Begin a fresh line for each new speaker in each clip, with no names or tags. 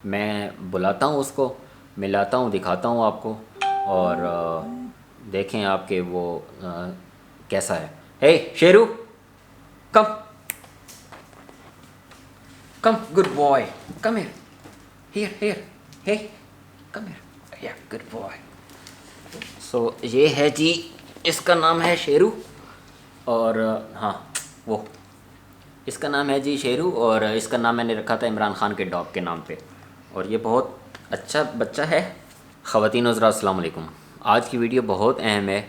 میں بلاتا ہوں اس کو، ملاتا ہوں، دکھاتا ہوں آپ کو، اور دیکھیں آپ کے وہ کیسا ہے۔ Hey Sheru, come come, good boy, come here here here, hey come here, یا گڈ بوائے۔ سو یہ ہے جی، اس کا نام ہے شیرو، اور ہاں وہ اس کا نام ہے جی شیرو، اور اس کا نام میں نے رکھا تھا عمران خان کے ڈاگ کے نام پہ، اور یہ بہت اچھا بچہ ہے۔ خواتین و حضرات السلام علیکم۔ آج کی ویڈیو بہت اہم ہے،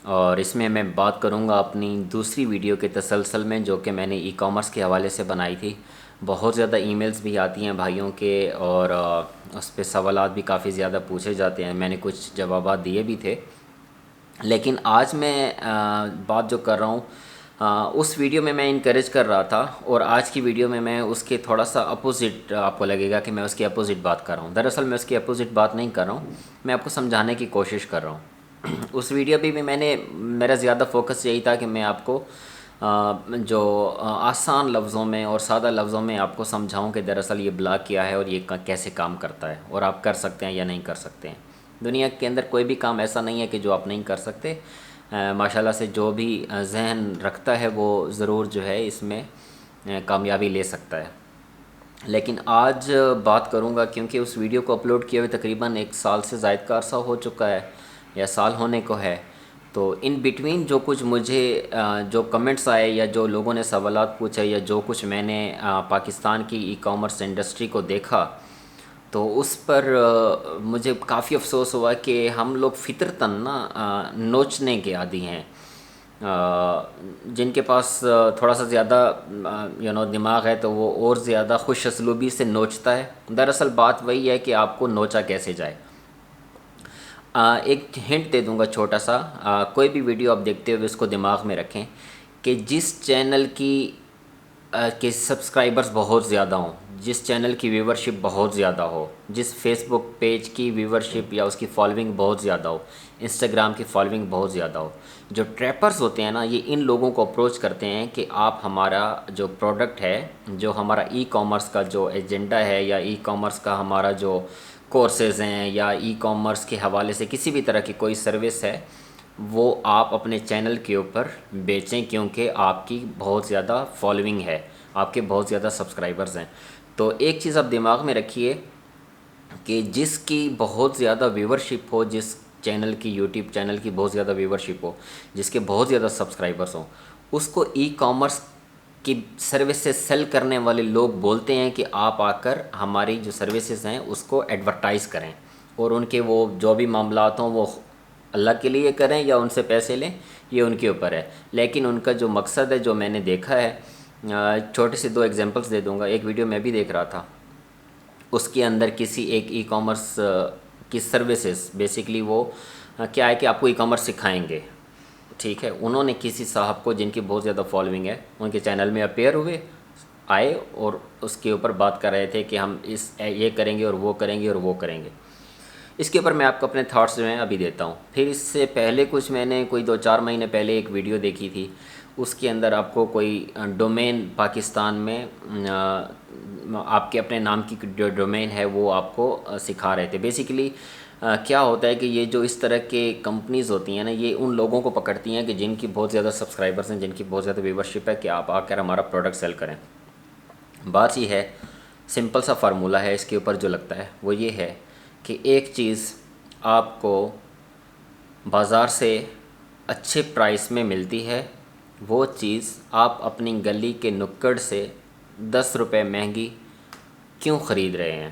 اور اس میں میں بات کروں گا اپنی دوسری ویڈیو کے تسلسل میں، جو کہ میں نے ای کامرس کے حوالے سے بنائی تھی۔ بہت زیادہ ای میلز بھی آتی ہیں بھائیوں کے، اور اس پہ سوالات بھی کافی زیادہ پوچھے جاتے ہیں، میں نے کچھ جوابات دیے بھی تھے۔ لیکن آج میں بات جو کر رہا ہوں، اس ویڈیو میں انکریج کر رہا تھا، اور آج کی ویڈیو میں اس کے تھوڑا سا اپوزٹ آپ کو لگے گا کہ میں اس کے اپوزٹ بات کر رہا ہوں۔ دراصل میں اس کے اپوزٹ بات نہیں کر رہا ہوں، میں آپ کو سمجھانے کی کوشش کر رہا ہوں۔ اس ویڈیو پہ بھی میرا زیادہ فوکس یہی تھا کہ میں آپ کو جو آسان لفظوں میں اور سادہ لفظوں میں آپ کو سمجھاؤں کہ دراصل یہ بلاگ کیا ہے، اور یہ کیسے کام کرتا ہے، اور آپ کر سکتے ہیں یا نہیں کر سکتے ہیں۔ دنیا کے اندر کوئی بھی کام ایسا نہیں ہے کہ جو آپ نہیں کر سکتے۔ ماشاءاللہ سے جو بھی ذہن رکھتا ہے وہ ضرور جو ہے اس میں کامیابی لے سکتا ہے۔ لیکن آج بات کروں گا، کیونکہ اس ویڈیو کو اپلوڈ کیے ہوئے تقریباً 1 سال سے زائد کا عرصہ ہو چکا ہے، یا سال ہونے کو ہے، تو ان بٹوین جو کچھ مجھے جو کمنٹس آئے، یا جو لوگوں نے سوالات پوچھے، یا جو کچھ میں نے پاکستان کی ای کامرس انڈسٹری کو دیکھا، تو اس پر مجھے کافی افسوس ہوا کہ ہم لوگ فطرتاً نوچنے کے عادی ہیں۔ جن کے پاس تھوڑا سا زیادہ دماغ ہے تو وہ اور زیادہ خوش اسلوبی سے نوچتا ہے۔ دراصل بات وہی ہے کہ آپ کو نوچا کیسے جائے۔ ایک ہنٹ دے دوں گا چھوٹا سا، کوئی بھی ویڈیو آپ دیکھتے ہوئے اس کو دماغ میں رکھیں کہ جس چینل کے سبسکرائبرز بہت زیادہ ہوں، جس چینل کی ویورشپ بہت زیادہ ہو، جس فیس بک پیج کی ویورشپ یا اس کی فالوئنگ بہت زیادہ ہو، انسٹاگرام کی فالوئنگ بہت زیادہ ہو، جو ٹریپرز ہوتے ہیں یہ ان لوگوں کو اپروچ کرتے ہیں کہ آپ ہمارا جو پروڈکٹ ہے، جو ہمارا ای کامرس کا جو ایجنڈا ہے، یا ای کامرس کا ہمارا جو کورسز ہیں، یا ای کامرس کے حوالے سے کسی بھی طرح کی کوئی سروس ہے، وہ آپ اپنے چینل کے اوپر بیچیں، کیونکہ آپ کی بہت زیادہ فالوئنگ ہے، آپ کے بہت زیادہ سبسکرائبرز ہیں۔ تو ایک چیز آپ دماغ میں رکھیے کہ جس کی بہت زیادہ ویورشپ ہو، جس چینل کی یوٹیوب چینل کی بہت زیادہ ویورشپ ہو، جس کے بہت زیادہ سبسکرائبرز ہوں، اس کو ای کامرس کی سروسز سیل کرنے والے لوگ بولتے ہیں کہ آپ آ کر ہماری جو سروسز ہیں اس کو ایڈورٹائز کریں، اور ان کے وہ جو بھی معاملات ہوں وہ اللہ کے لیے کریں یا ان سے پیسے لیں، یہ ان کے اوپر ہے۔ لیکن ان کا جو مقصد ہے، جو میں نے دیکھا ہے، چھوٹے سے 2 ایگزامپلس دے دوں گا۔ ایک ویڈیو میں بھی دیکھ رہا تھا، اس کے اندر کسی ایک ای کامرس کی سروسز، بیسیکلی وہ کیا ہے کہ آپ کو ای کامرس سکھائیں گے، ٹھیک ہے۔ انہوں نے کسی صاحب کو، جن کی بہت زیادہ فالوئنگ ہے، ان کے چینل میں اپیئر آئے اور اس کے اوپر بات کر رہے تھے کہ ہم یہ کریں گے اور وہ کریں گے اور وہ کریں گے۔ اس کے اوپر میں آپ کو اپنے تھاٹس جو ہیں ابھی دیتا ہوں۔ پھر اس سے پہلے میں نے کوئی 2-4 مہینے پہلے ایک ویڈیو دیکھی تھی، اس کے اندر آپ کو کوئی ڈومین پاکستان میں آپ کے اپنے نام کی جو ڈومین ہے وہ آپ کو سکھا رہے تھے۔ بیسیکلی کیا ہوتا ہے کہ یہ جو اس طرح کے کمپنیز ہوتی ہیں یہ ان لوگوں کو پکڑتی ہیں کہ جن کی بہت زیادہ سبسکرائبرز ہیں، جن کی بہت زیادہ ویورشپ ہے، کہ آپ آ کر ہمارا پروڈکٹ سیل کریں۔ بات یہ ہے، سمپل سا فارمولہ ہے اس کے اوپر جو لگتا ہے، وہ یہ ہے کہ ایک چیز آپ کو بازار سے اچھے پرائس میں ملتی ہے، وہ چیز آپ اپنی گلی کے نکڑ سے 10 روپے مہنگی کیوں خرید رہے ہیں؟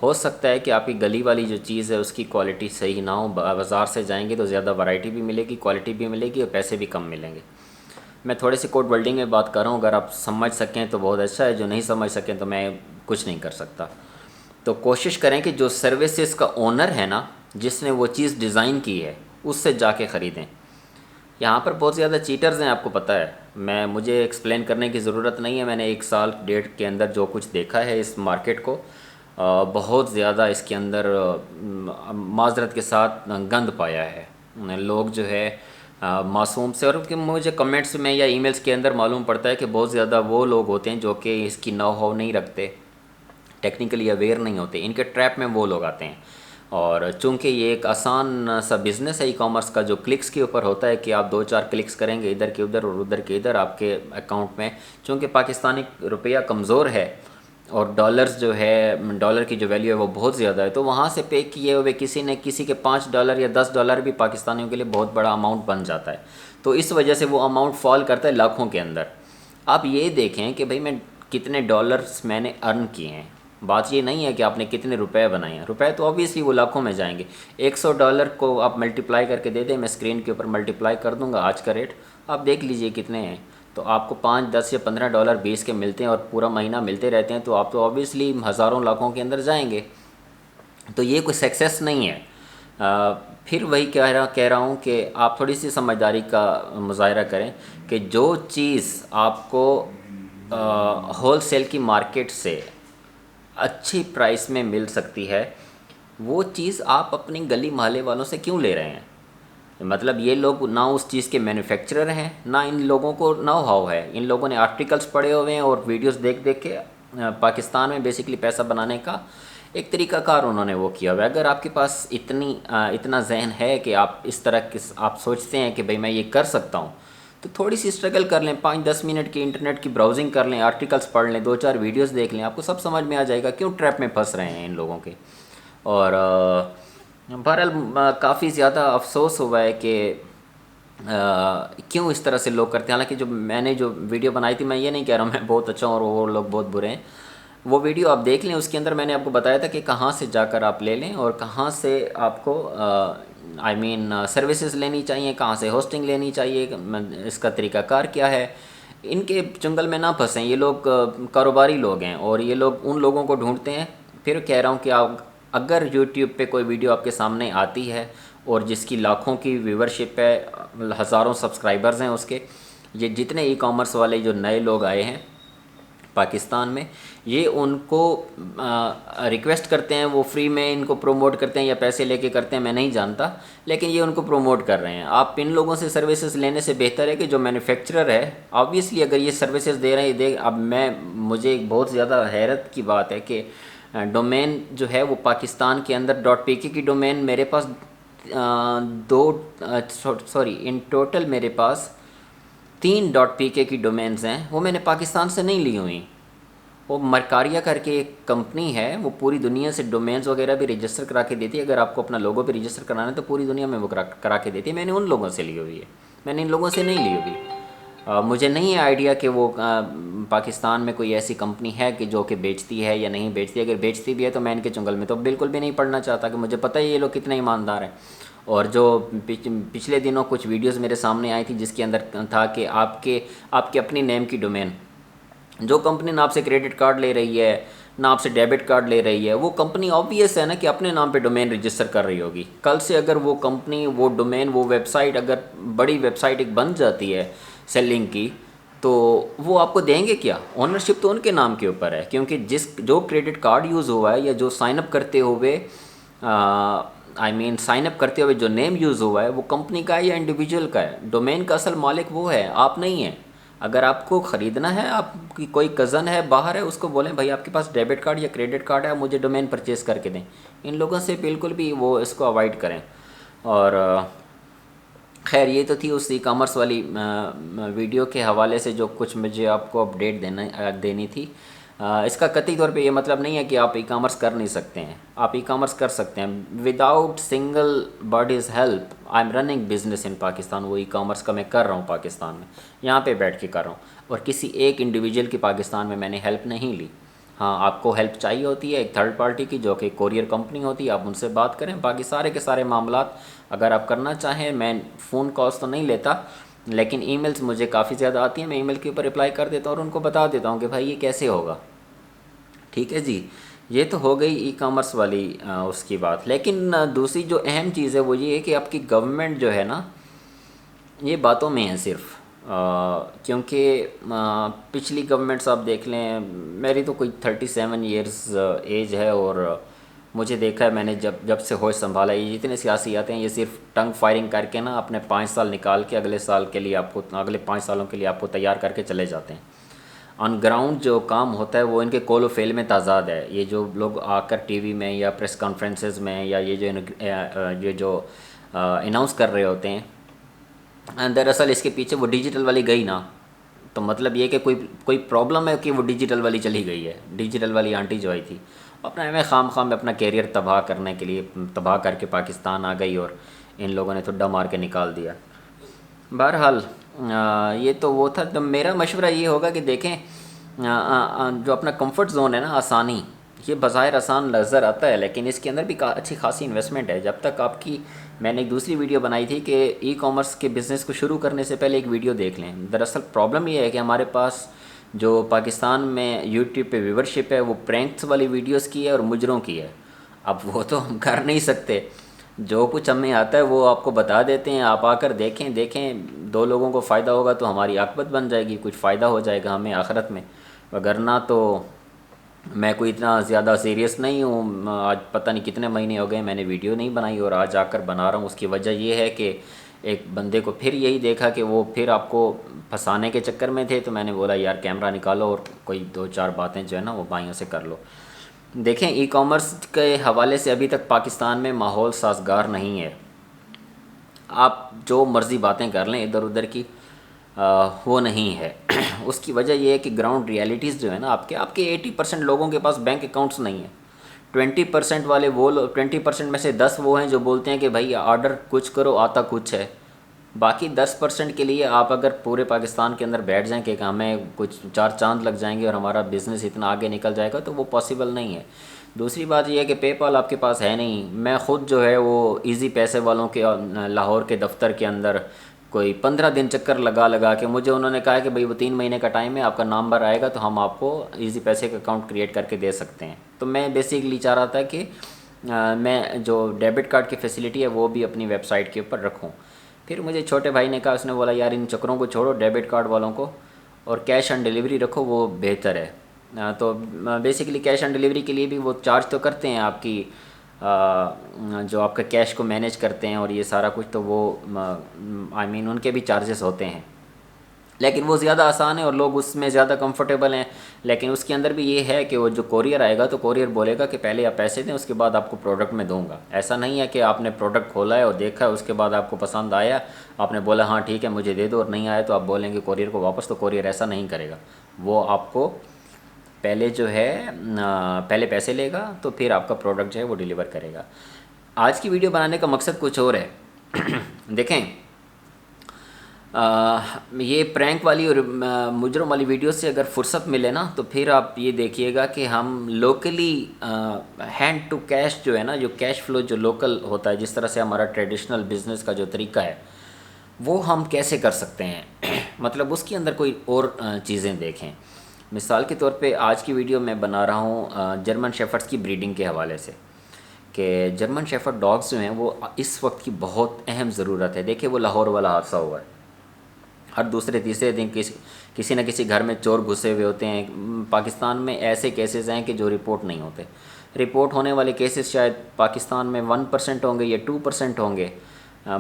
ہو سکتا ہے کہ آپ کی گلی والی جو چیز ہے اس کی کوالٹی صحیح نہ ہو، بازار سے جائیں گے تو زیادہ ورائٹی بھی ملے گی، کوالٹی بھی ملے گی، اور پیسے بھی کم ملیں گے۔ میں تھوڑے سی کوڈ ورڈنگ میں بات کر رہا ہوں، اگر آپ سمجھ سکیں تو بہت اچھا ہے، جو نہیں سمجھ سکیں تو میں کچھ نہیں کر سکتا۔ تو کوشش کریں کہ جو سروسز کا اونر ہے جس نے وہ چیز ڈیزائن کی ہے، اس سے جا کے خریدیں۔ یہاں پر بہت زیادہ چیٹرز ہیں، آپ کو پتہ ہے، مجھے ایکسپلین کرنے کی ضرورت نہیں ہے۔ میں نے 1 سال 1.5 کے اندر جو کچھ دیکھا ہے اس مارکیٹ کو، بہت زیادہ اس کے اندر معذرت کے ساتھ گند پایا ہے۔ لوگ جو ہے معصوم سے، اور مجھے کمنٹس میں یا ای میلز کے اندر معلوم پڑتا ہے کہ بہت زیادہ وہ لوگ ہوتے ہیں جو کہ اس کی نو ہو نہیں رکھتے، ٹیکنیکلی اویئر نہیں ہوتے، ان کے ٹریپ میں وہ لوگ آتے ہیں۔ اور چونکہ یہ ایک آسان سا بزنس ہے ای کامرس کا، جو کلکس کے اوپر ہوتا ہے کہ آپ 2-4 کلکس کریں گے ادھر کے ادھر اور ادھر کے ادھر آپ کے اکاؤنٹ میں، چونکہ پاکستانی روپیہ کمزور ہے اور ڈالرز جو ہے، ڈالر کی جو ویلیو ہے وہ بہت زیادہ ہے، تو وہاں سے پے کیے ہوئے کسی کے $5 یا $10 بھی پاکستانیوں کے لیے بہت بڑا اماؤنٹ بن جاتا ہے، تو اس وجہ سے وہ اماؤنٹ فال کرتا ہے لاکھوں کے اندر۔ آپ یہ دیکھیں کہ بھئی میں کتنے ڈالرز میں نے ارن کیے ہیں، بات یہ نہیں ہے کہ آپ نے کتنے روپے بنائے ہیں، روپے تو obviously وہ لاکھوں میں جائیں گے۔ $100 کو آپ ملٹیپلائی کر کے دے دیں، میں اسکرین کے اوپر ملٹیپلائی کر دوں گا آج کا ریٹ، آپ دیکھ لیجئے کتنے ہیں، تو آپ کو 5 10 یا $15 20 کے ملتے ہیں اور پورا مہینہ ملتے رہتے ہیں، تو آپ تو obviously ہزاروں لاکھوں کے اندر جائیں گے، تو یہ کوئی سکسیس نہیں ہے۔ پھر وہی کہہ رہا ہوں کہ آپ تھوڑی سی سمجھداری کا مظاہرہ کریں کہ جو چیز آپ کو ہول سیل کی مارکیٹ سے اچھی پرائس میں مل سکتی ہے، وہ چیز آپ اپنی گلی محلے والوں سے کیوں لے رہے ہیں؟ مطلب یہ لوگ نہ اس چیز کے مینوفیکچرر ہیں، نہ ان لوگوں کو نو ہاؤ ہے، ان لوگوں نے آرٹیکلز پڑھے ہوئے ہیں اور ویڈیوز دیکھ دیکھ کے پاکستان میں بیسیکلی پیسہ بنانے کا ایک طریقہ کار انہوں نے وہ کیا ہوا ہے۔ اگر آپ کے پاس اتنا ذہن ہے کہ آپ اس طرح آپ سوچتے ہیں کہ بھئی میں یہ کر سکتا ہوں، تو تھوڑی سی اسٹرگل کر لیں، 5-10 منٹ کی انٹرنیٹ کی براؤزنگ کر لیں، آرٹیکلز پڑھ لیں، 2-4 ویڈیوز دیکھ لیں، آپ کو سب سمجھ میں آ جائے گا کیوں ٹریپ میں پھنس رہے ہیں ان لوگوں کے۔ اور بہرحال کافی زیادہ افسوس ہوا ہے کہ کیوں اس طرح سے لوگ کرتے ہیں، حالانکہ میں نے جو ویڈیو بنائی تھی، میں یہ نہیں کہہ رہا ہوں میں بہت اچھا ہوں اور وہ لوگ بہت برے ہیں، وہ ویڈیو آپ دیکھ لیں، اس کے اندر میں نے آپ کو بتایا تھا کہ کہاں سے جا کر آپ لے لیں اور کہاں سے آپ کو سروسز لینی چاہیے، کہاں سے ہوسٹنگ لینی چاہیے، اس کا طریقہ کار کیا ہے۔ ان کے چنگل میں نہ پھنسیں، یہ لوگ کاروباری لوگ ہیں اور یہ لوگ ان لوگوں کو ڈھونڈتے ہیں۔ پھر کہہ رہا ہوں کہ آپ اگر یوٹیوب پہ کوئی ویڈیو آپ کے سامنے آتی ہے اور جس کی لاکھوں کی ویورشپ ہے، ہزاروں سبسکرائبرز ہیں اس کے، یہ جتنے ای کامرس والے جو نئے لوگ آئے ہیں پاکستان میں، یہ ان کو ریکویسٹ کرتے ہیں، وہ فری میں ان کو پروموٹ کرتے ہیں یا پیسے لے کے کرتے ہیں میں نہیں جانتا، لیکن یہ ان کو پروموٹ کر رہے ہیں۔ آپ ان لوگوں سے سروسز لینے سے بہتر ہے کہ جو مینوفیکچرر ہے، آبویسلی اگر یہ سروسز دے رہے ہیں، اب مجھے ایک بہت زیادہ حیرت کی بات ہے کہ ڈومین جو ہے وہ پاکستان کے اندر .pk کی ڈومین میرے پاس ان ٹوٹل میرے پاس 3 .pk کی ڈومینز ہیں، وہ میں نے پاکستان سے نہیں لی ہوئی۔ وہ مرکاریہ کر کے ایک کمپنی ہے، وہ پوری دنیا سے ڈومینز وغیرہ بھی رجسٹر کرا کے دیتی ہے، اگر آپ کو اپنا لوگو بھی رجسٹر کرانا ہے تو پوری دنیا میں وہ کرا کے دیتی ہے، میں نے ان لوگوں سے لی ہوئی ہے، میں نے ان لوگوں سے نہیں لی ہوئی۔ مجھے نہیں ہے آئیڈیا کہ وہ پاکستان میں کوئی ایسی کمپنی ہے کہ جو کہ بیچتی ہے یا نہیں بیچتی، اگر بیچتی بھی ہے تو میں ان کے چنگل میں تو بالکل بھی نہیں پڑنا چاہتا، کہ مجھے پتہ ہے یہ لوگ کتنے ایماندار ہیں۔ اور جو پچھلے دنوں کچھ ویڈیوز میرے سامنے آئی تھی جس کے اندر تھا کہ آپ کے اپنی نیم کی ڈومین، جو کمپنی نہ آپ سے کریڈٹ کارڈ لے رہی ہے نہ آپ سے ڈیبٹ کارڈ لے رہی ہے، وہ کمپنی آبویس ہے نا کہ اپنے نام پہ ڈومین رجسٹر کر رہی ہوگی۔ کل سے اگر وہ کمپنی، وہ ڈومین، وہ ویب سائٹ اگر بڑی ویب سائٹ ایک بن جاتی ہے سیلنگ کی، تو وہ آپ کو دیں گے کیا؟ اونرشپ تو ان کے نام کے اوپر ہے، کیونکہ جو کریڈٹ کارڈ یوز ہوا ہے یا جو سائن اپ کرتے ہوئے سائن اپ کرتے ہوئے جو نیم یوز ہوا ہے وہ کمپنی کا ہے یا انڈیویجول کا ہے، ڈومین کا اصل مالک وہ ہے، آپ نہیں ہیں۔ اگر آپ کو خریدنا ہے، آپ کی کوئی کزن ہے باہر ہے، اس کو بولیں بھائی آپ کے پاس ڈیبٹ کارڈ یا کریڈٹ کارڈ ہے، مجھے ڈومین پرچیز کر کے دیں۔ ان لوگوں سے بالکل بھی وہ اس کو اوائڈ کریں۔ اور خیر یہ تو تھی اس ای کامرس والی ویڈیو کے حوالے سے جو کچھ مجھے آپ کو اپڈیٹ دینی تھی۔ اس کا قطعی طور پہ یہ مطلب نہیں ہے کہ آپ ای کامرس کر نہیں سکتے ہیں، آپ ای کامرس کر سکتے ہیں without single bodies help. I am running business in Pakistan, وہ ای کامرس کا میں کر رہا ہوں پاکستان میں، یہاں پہ بیٹھ کے کر رہا ہوں، اور کسی ایک انڈیویجول کی پاکستان میں نے ہیلپ نہیں لی۔ ہاں آپ کو ہیلپ چاہیے ہوتی ہے ایک تھرڈ پارٹی کی، جو کہ کوریئر کمپنی ہوتی ہے، آپ ان سے بات کریں، باقی سارے کے سارے معاملات اگر آپ کرنا چاہیں، میں فون کالس تو نہیں لیتا لیکن ای میلز مجھے کافی زیادہ آتی ہیں، میں ای میل کے اوپر رپلائی کر دیتا ہوں اور ان کو بتا دیتا ہوں کہ بھائی یہ کیسے ہوگا۔ ٹھیک ہے جی، یہ تو ہو گئی ای کامرس والی اس کی بات۔ لیکن دوسری جو اہم چیز ہے وہ یہ ہے کہ آپ کی گورنمنٹ جو ہے نا، یہ باتوں میں ہے صرف، کیونکہ پچھلی گورنمنٹس آپ دیکھ لیں، میری تو کوئی 37 ایئرز ایج ہے اور مجھے دیکھا ہے میں نے جب سے ہوش سنبھالا، یہ جتنے سیاسی آتے ہیں یہ صرف ٹنگ فائرنگ کر کے نا اپنے 5 سال نکال کے اگلے 5 سالوں کے لیے آپ کو تیار کر کے چلے جاتے ہیں۔ آن گراؤنڈ جو کام ہوتا ہے وہ ان کے کول و فیل میں تضاد ہے. یہ جو لوگ آ کر ٹی وی میں یا پریس کانفرنسز میں یا یہ جو اناؤنس کر رہے ہوتے ہیں، دراصل اس کے پیچھے وہ ڈیجیٹل والی گئی نا، تو مطلب یہ کہ کوئی پرابلم ہے کہ وہ ڈیجیٹل والی چلی گئی ہے. ڈیجیٹل والی آنٹی جو آئی تھی اپنا میں خام میں اپنا کیریئر تباہ کرنے کے لیے تباہ کر کے پاکستان آ گئی، اور ان لوگوں نے ٹھڈا مار کے نکال دیا. بہرحال یہ تو وہ تھا. تو میرا مشورہ یہ ہوگا کہ دیکھیں جو اپنا کمفرٹ زون ہے نا، آسانی، یہ بظاہر آسان نظر آتا ہے لیکن اس کے اندر بھی اچھی خاصی انویسٹمنٹ ہے. جب تک آپ کی، میں نے ایک دوسری ویڈیو بنائی تھی کہ ای کامرس کے بزنس کو شروع کرنے سے پہلے ایک ویڈیو دیکھ لیں. دراصل پرابلم یہ ہے کہ ہمارے پاس جو پاکستان میں یوٹیوب پہ ویورشپ ہے وہ پرینکس والی ویڈیوز کی ہے اور مجروں کی ہے. اب وہ تو ہم کر نہیں سکتے، جو کچھ ہمیں آتا ہے وہ آپ کو بتا دیتے ہیں، آپ آ کر دیکھیں 2 لوگوں کو فائدہ ہوگا تو ہماری عاقبت بن جائے گی، کچھ فائدہ ہو جائے گا ہمیں آخرت میں. وگرنہ تو میں کوئی اتنا زیادہ سیریس نہیں ہوں. آج پتہ نہیں کتنے مہینے ہو گئے میں نے ویڈیو نہیں بنائی اور آج آ کر بنا رہا ہوں. اس کی وجہ یہ ہے کہ ایک بندے کو پھر یہی دیکھا کہ وہ پھر آپ کو پھنسانے کے چکر میں تھے، تو میں نے بولا یار کیمرہ نکالو اور کوئی 2-4 باتیں جو ہے نا وہ بھائیوں سے کر لو. دیکھیں ای کامرس کے حوالے سے ابھی تک پاکستان میں ماحول سازگار نہیں ہے. آپ جو مرضی باتیں کر لیں ادھر ادھر کی، وہ نہیں ہے. اس کی وجہ یہ ہے کہ گراؤنڈ ریالٹیز جو ہے نا آپ کے 80% لوگوں کے پاس بینک اکاؤنٹس نہیں ہیں. 20% والے 20% میں سے 10 وہ ہیں جو بولتے ہیں کہ بھائی آرڈر کچھ کرو آتا کچھ ہے. باقی 10% کے لیے آپ اگر پورے پاکستان کے اندر بیٹھ جائیں کہ ہمیں کچھ 4 چاند لگ جائیں گے اور ہمارا بزنس اتنا آگے نکل جائے گا، تو وہ پاسبل نہیں ہے. دوسری بات یہ ہے کہ پے پال آپ کے پاس ہے نہیں. میں خود جو ہے وہ ایزی پیسے والوں کے لاہور کے دفتر کے اندر کوئی 15 دن چکر لگا کے مجھے انہوں نے کہا کہ بھئی وہ 3 مہینے کا ٹائم ہے، آپ کا نمبر آئے گا تو ہم آپ کو ایزی پیسے کا اکاؤنٹ کریٹ کر کے دے سکتے ہیں. تو میں بیسیکلی چاہ رہا تھا کہ میں جو ڈیبٹ کارڈ کی فیسلٹی ہے وہ بھی اپنی ویب سائٹ کے اوپر رکھوں. پھر مجھے چھوٹے بھائی نے کہا، اس نے بولا یار ان چکروں کو چھوڑو، ڈیبٹ کارڈ والوں کو، اور کیش آن ڈیلیوری رکھو، وہ بہتر ہے. تو بیسیکلی کیش آن ڈیلیوری کے لیے بھی وہ چارج تو کرتے ہیں آپ کی، جو آپ کا کیش کو مینیج کرتے ہیں اور یہ سارا کچھ، تو وہ ان کے بھی چارجز ہوتے ہیں، لیکن وہ زیادہ آسان ہے اور لوگ اس میں زیادہ کمفرٹیبل ہیں. لیکن اس کے اندر بھی یہ ہے کہ وہ جو کوریئر آئے گا تو کوریئر بولے گا کہ پہلے آپ پیسے دیں، اس کے بعد آپ کو پروڈکٹ میں دوں گا. ایسا نہیں ہے کہ آپ نے پروڈکٹ کھولا ہے اور دیکھا ہے، اس کے بعد آپ کو پسند آیا، آپ نے بولا ہاں ٹھیک ہے مجھے دے دو، اور نہیں آیا تو آپ بولیں گے کوریئر کو واپس. تو کوریئر ایسا نہیں کرے گا. وہ آپ کو پہلے جو ہے پہلے پیسے لے گا تو پھر آپ کا پروڈکٹ جو ہے وہ ڈیلیور کرے گا. آج کی ویڈیو بنانے کا مقصد کچھ اور ہے. دیکھیں یہ پرینک والی اور مجرم والی ویڈیو سے اگر فرصت ملے نا تو پھر آپ یہ دیکھیے گا کہ ہم لوکلی ہینڈ ٹو کیش جو ہے نا، جو کیش فلو جو لوکل ہوتا ہے، جس طرح سے ہمارا ٹریڈیشنل بزنس کا جو طریقہ ہے وہ ہم کیسے کر سکتے ہیں. مطلب اس کے اندر کوئی اور چیزیں دیکھیں. مثال کے طور پہ آج کی ویڈیو میں بنا رہا ہوں جرمن شیفرڈز کی بریڈنگ کے حوالے سے، کہ جرمن شیفرڈ ڈاگز جو ہیں وہ اس وقت کی بہت اہم ضرورت ہے. دیکھیں وہ لاہور والا حادثہ ہوا ہے، ہر دوسرے تیسرے دن کسی نہ کسی گھر میں چور گھسے ہوئے ہوتے ہیں. پاکستان میں ایسے کیسز ہیں کہ جو رپورٹ نہیں ہوتے. رپورٹ ہونے والے کیسز شاید پاکستان میں 1% ہوں گے یا 2% ہوں گے،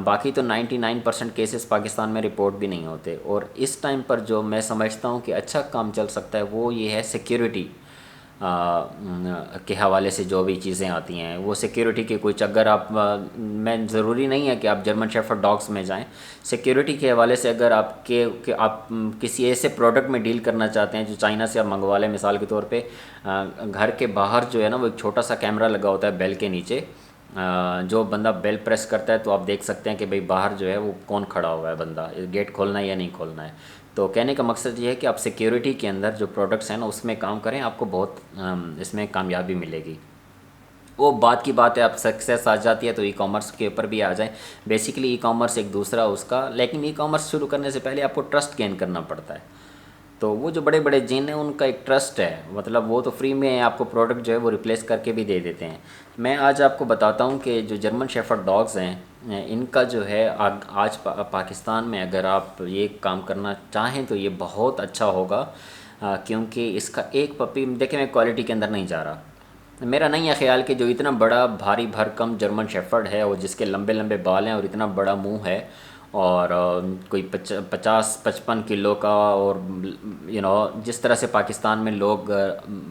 باقی تو 99% کیسز پاکستان میں رپورٹ بھی نہیں ہوتے. اور اس ٹائم پر جو میں سمجھتا ہوں کہ اچھا کام چل سکتا ہے وہ یہ ہے سیکیورٹی کے حوالے سے. جو بھی چیزیں آتی ہیں وہ سیکیورٹی کے کچھ، اگر آپ میں ضروری نہیں ہے کہ آپ جرمن شیفرڈ ڈاگس میں جائیں، سیکیورٹی کے حوالے سے اگر آپ آپ کسی ایسے پروڈکٹ میں ڈیل کرنا چاہتے ہیں جو چائنا سے آپ منگوا لیں. مثال کے طور پہ گھر کے باہر جو ہے نا وہ ایک چھوٹا سا کیمرہ لگا ہوتا ہے بیل کے نیچے، جو بندہ بیل پریس کرتا ہے تو آپ دیکھ سکتے ہیں کہ بھئی باہر جو ہے وہ کون کھڑا ہوا ہے، بندہ گیٹ کھولنا ہے یا نہیں کھولنا ہے. تو کہنے کا مقصد یہ ہے کہ آپ سیکیورٹی کے اندر جو پروڈکٹس ہیں نا اس میں کام کریں، آپ کو بہت اس میں کامیابی ملے گی. وہ بات کی بات ہے، اب سکسیس آ جاتی ہے تو ای کامرس کے اوپر بھی آ جائیں. بیسیکلی ای کامرس ایک دوسرا اس کا، لیکن ای کامرس شروع کرنے سے پہلے آپ کو ٹرسٹ گین کرنا پڑتا ہے. تو وہ جو بڑے بڑے جن ہیں ان کا ایک ٹرسٹ ہے، مطلب وہ تو فری میں آپ کو پروڈکٹ جو ہے وہ ریپلیس کر کے بھی دے دیتے ہیں. میں آج آپ کو بتاتا ہوں کہ جو جرمن شیفرڈ ڈاگز ہیں ان کا جو ہے آج پاکستان میں اگر آپ یہ کام کرنا چاہیں تو یہ بہت اچھا ہوگا، کیونکہ اس کا ایک پپی، دیکھیں میں کوالٹی کے اندر نہیں جا رہا، میرا نہیں ہے خیال کہ جو اتنا بڑا بھاری بھرکم جرمن شیفرڈ ہے اور جس کے لمبے لمبے بال ہیں اور اتنا بڑا منہ ہے اور کوئی 50-55 کلو کا، اور جس طرح سے پاکستان میں لوگ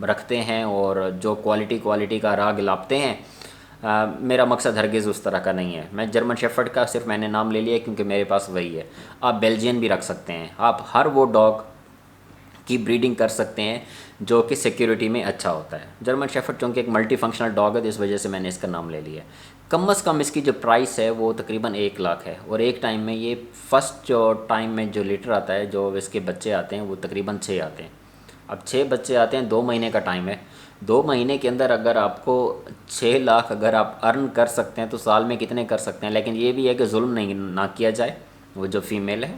رکھتے ہیں اور جو کوالٹی کا راگ لاپتے ہیں، میرا مقصد ہرگز اس طرح کا نہیں ہے۔ میں جرمن شیفرڈ کا صرف میں نے نام لے لیا کیونکہ میرے پاس وہی ہے۔ آپ بیلجین بھی رکھ سکتے ہیں، آپ ہر وہ ڈاگ کی بریڈنگ کر سکتے ہیں جو کہ سیکیورٹی میں اچھا ہوتا ہے۔ جرمن شیفرڈ چونکہ ایک ملٹی فنکشنل ڈاگ ہے، اس وجہ سے میں نے اس کا نام لے لیا ہے۔ کم از کم اس کی جو پرائس ہے وہ تقریباً 1 لاکھ ہے، اور ایک ٹائم میں یہ فرسٹ جو ٹائم میں جو لیٹر آتا ہے، جو اس کے بچے آتے ہیں، وہ تقریباً 6 آتے ہیں۔ اب 6 بچے آتے ہیں، 2 مہینے کا ٹائم ہے۔ 2 مہینے کے اندر اگر آپ کو 6 لاکھ اگر آپ ارن کر سکتے ہیں تو سال میں کتنے کر سکتے ہیں؟ لیکن یہ بھی ہے کہ ظلم نہیں نہ کیا جائے۔ وہ جو فیمیل ہے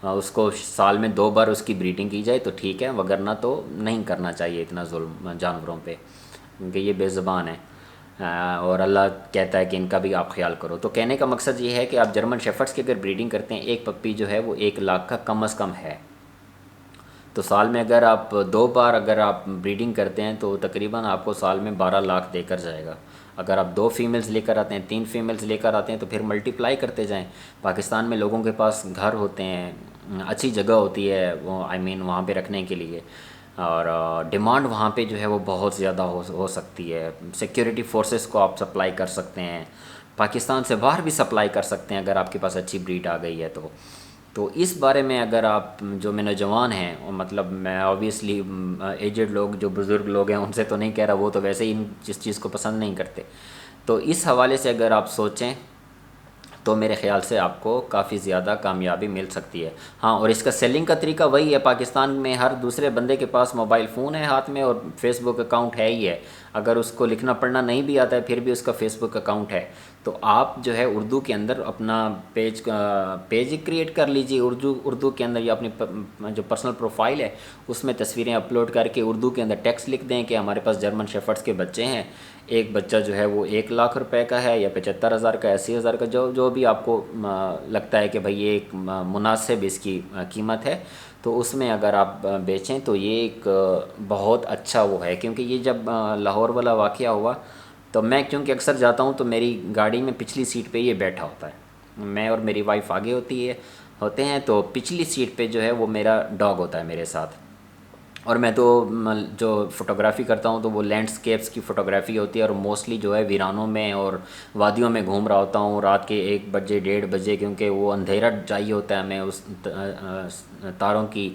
اس کو سال میں 2 بار اس کی بریڈنگ کی جائے تو ٹھیک ہے، وگرنہ تو نہیں کرنا چاہیے اتنا ظلم جانوروں پہ، کیونکہ یہ بے زبان ہے، اور اللہ کہتا ہے کہ ان کا بھی آپ خیال کرو۔ تو کہنے کا مقصد یہ ہے کہ آپ جرمن شیفرڈس کی اگر بریڈنگ کرتے ہیں، ایک پپی جو ہے وہ 1 لاکھ کا کم از کم ہے، تو سال میں اگر آپ 2 بار اگر آپ بریڈنگ کرتے ہیں تو تقریباً آپ کو سال میں 12 لاکھ دے کر جائے گا۔ اگر آپ 2 فیمیلز لے کر آتے ہیں، 3 فیمیلز لے کر آتے ہیں تو پھر ملٹیپلائی کرتے جائیں۔ پاکستان میں لوگوں کے پاس گھر ہوتے ہیں، اچھی جگہ ہوتی ہے وہ وہاں پہ رکھنے کے لیے، اور ڈیمانڈ وہاں پہ جو ہے وہ بہت زیادہ ہو سکتی ہے۔ سیکیورٹی فورسز کو آپ سپلائی کر سکتے ہیں، پاکستان سے باہر بھی سپلائی کر سکتے ہیں اگر آپ کے پاس اچھی بریڈ آ گئی ہے تو اس بارے میں اگر آپ جو میں نوجوان ہیں، مطلب میں آبویسلی ایجڈ لوگ جو بزرگ لوگ ہیں ان سے تو نہیں کہہ رہا، وہ تو ویسے ہی جس چیز کو پسند نہیں کرتے، تو اس حوالے سے اگر آپ سوچیں تو میرے خیال سے آپ کو کافی زیادہ کامیابی مل سکتی ہے۔ ہاں، اور اس کا سیلنگ کا طریقہ وہی ہے، پاکستان میں ہر دوسرے بندے کے پاس موبائل فون ہے ہاتھ میں، اور فیس بک اکاؤنٹ ہے ہی ہے۔ اگر اس کو لکھنا پڑھنا نہیں بھی آتا ہے پھر بھی اس کا فیس بک اکاؤنٹ ہے، تو آپ جو ہے اردو کے اندر اپنا پیج کریٹ کر لیجیے اردو کے اندر، یا اپنی جو پرسنل پروفائل ہے اس میں تصویریں اپلوڈ کر کے اردو کے اندر ٹیکسٹ لکھ دیں کہ ہمارے پاس جرمن شیفرڈس کے بچے ہیں، ایک بچہ جو ہے وہ 1 لاکھ روپے کا ہے، یا 75,000 کا، 80,000 کا، جو بھی آپ کو لگتا ہے کہ بھئی یہ ایک مناسب اس کی قیمت ہے، تو اس میں اگر آپ بیچیں تو یہ ایک بہت اچھا وہ ہے۔ کیونکہ یہ جب لاہور والا واقعہ ہوا تو میں کیونکہ اکثر جاتا ہوں تو میری گاڑی میں پچھلی سیٹ پہ یہ بیٹھا ہوتا ہے، میں اور میری وائف آگے ہوتے ہیں، تو پچھلی سیٹ پہ جو ہے وہ میرا ڈاگ ہوتا ہے میرے ساتھ، اور میں تو جو فوٹوگرافی کرتا ہوں تو وہ لینڈسکیپس کی فوٹوگرافی ہوتی ہے، اور موسٹلی جو ہے ویرانوں میں اور وادیوں میں گھوم رہا ہوتا ہوں رات کے 1 بجے 1:30 بجے، کیونکہ وہ اندھیرا چاہیے ہوتا ہے ہمیں اس تاروں کی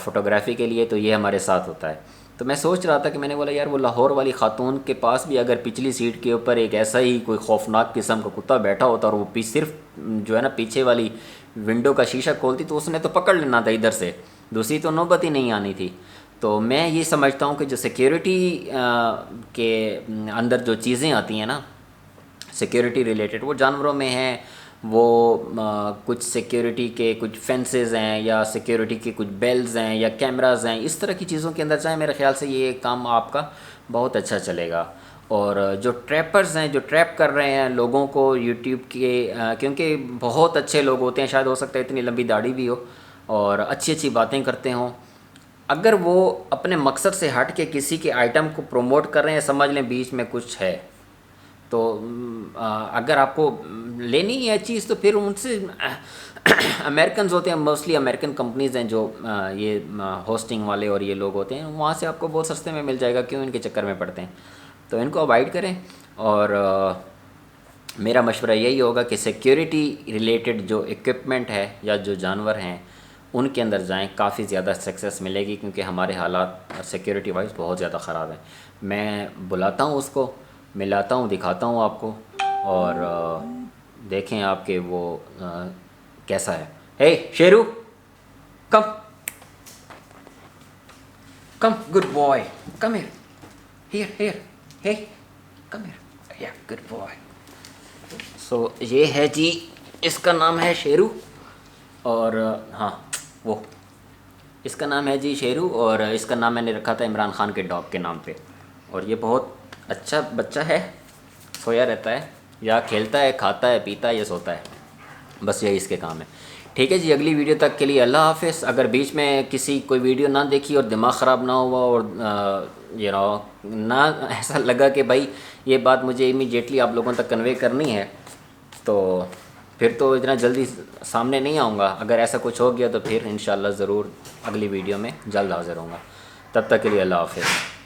فوٹوگرافی کے لیے، تو یہ ہمارے ساتھ ہوتا ہے۔ تو میں سوچ رہا تھا کہ میں نے بولا یار وہ لاہور والی خاتون کے پاس بھی اگر پچھلی سیٹ کے اوپر ایک ایسا ہی کوئی خوفناک قسم کا کتا بیٹھا ہوتا، اور وہ صرف جو ہے نا پیچھے والی ونڈو کا شیشہ کھولتی تو اس نے تو پکڑ لینا تھا ادھر سے، دوسری تو نوبت ہی نہیں آنی تھی۔ تو میں یہ سمجھتا ہوں کہ جو سیکیورٹی کے اندر جو چیزیں آتی ہیں نا سیکیورٹی ریلیٹڈ، وہ جانوروں میں ہیں، وہ کچھ سیکیورٹی کے کچھ فینسز ہیں، یا سیکیورٹی کے کچھ بیلز ہیں، یا کیمراز ہیں، اس طرح کی چیزوں کے اندر چاہیں میرے خیال سے یہ کام آپ کا بہت اچھا چلے گا۔ اور جو ٹریپرز ہیں جو ٹریپ کر رہے ہیں لوگوں کو یوٹیوب کے، کیونکہ بہت اچھے لوگ ہوتے ہیں، شاید ہو سکتا ہے اتنی لمبی داڑھی بھی ہو اور اچھی اچھی باتیں کرتے ہوں، اگر وہ اپنے مقصد سے ہٹ کے کسی کے آئٹم کو پروموٹ کر رہے ہیں، سمجھ لیں بیچ میں کچھ ہے، تو اگر آپ کو لینی ہے چیز تو پھر ان سے امریکنز ہوتے ہیں، موسٹلی امریکن کمپنیز ہیں جو یہ ہوسٹنگ والے اور یہ لوگ ہوتے ہیں، وہاں سے آپ کو بہت سستے میں مل جائے گا، کیوں ان کے چکر میں پڑتے ہیں؟ تو ان کو اوائڈ کریں، اور میرا مشورہ یہی ہوگا کہ سیکیورٹی ریلیٹڈ جو ایکوپمنٹ ہے یا جو جانور ہیں ان کے اندر جائیں، کافی زیادہ سکسیس ملے گی، کیونکہ ہمارے حالات سیکیورٹی وائز بہت زیادہ خراب ہیں۔ میں بلاتا ہوں اس کو، ملاتا ہوں، دکھاتا ہوں آپ کو، اور دیکھیں آپ کہ وہ کیسا ہے۔ Hey Sheru, come come, good boy, come hair, hey come here, یا گڈ بوائے۔ سو یہ ہے جی، اس کا نام ہے شیرو، اور ہاں وہ اس کا نام ہے جی شیرو، اور اس کا نام میں نے رکھا تھا عمران خان کے ڈاگ کے نام پہ، اور یہ بہت اچھا بچہ ہے، سویا رہتا ہے، یا کھیلتا ہے، کھاتا ہے، پیتا ہے، یا سوتا ہے، بس یہی اس کے کام ہے۔ ٹھیک ہے جی، اگلی ویڈیو تک کے لیے اللہ حافظ۔ اگر بیچ میں کسی کوئی ویڈیو نہ دیکھی اور دماغ خراب نہ ہوا، اور نہ ایسا لگا کہ بھائی یہ بات مجھے امیڈیٹلی آپ لوگوں تک کنوے کرنی ہے، تو پھر تو اتنا جلدی سامنے نہیں آؤں گا، اگر ایسا کچھ ہو گیا تو پھر انشاءاللہ ضرور اگلی ویڈیو میں جلد حاضر ہوں گا۔ تب تک کے لیے اللہ حافظ۔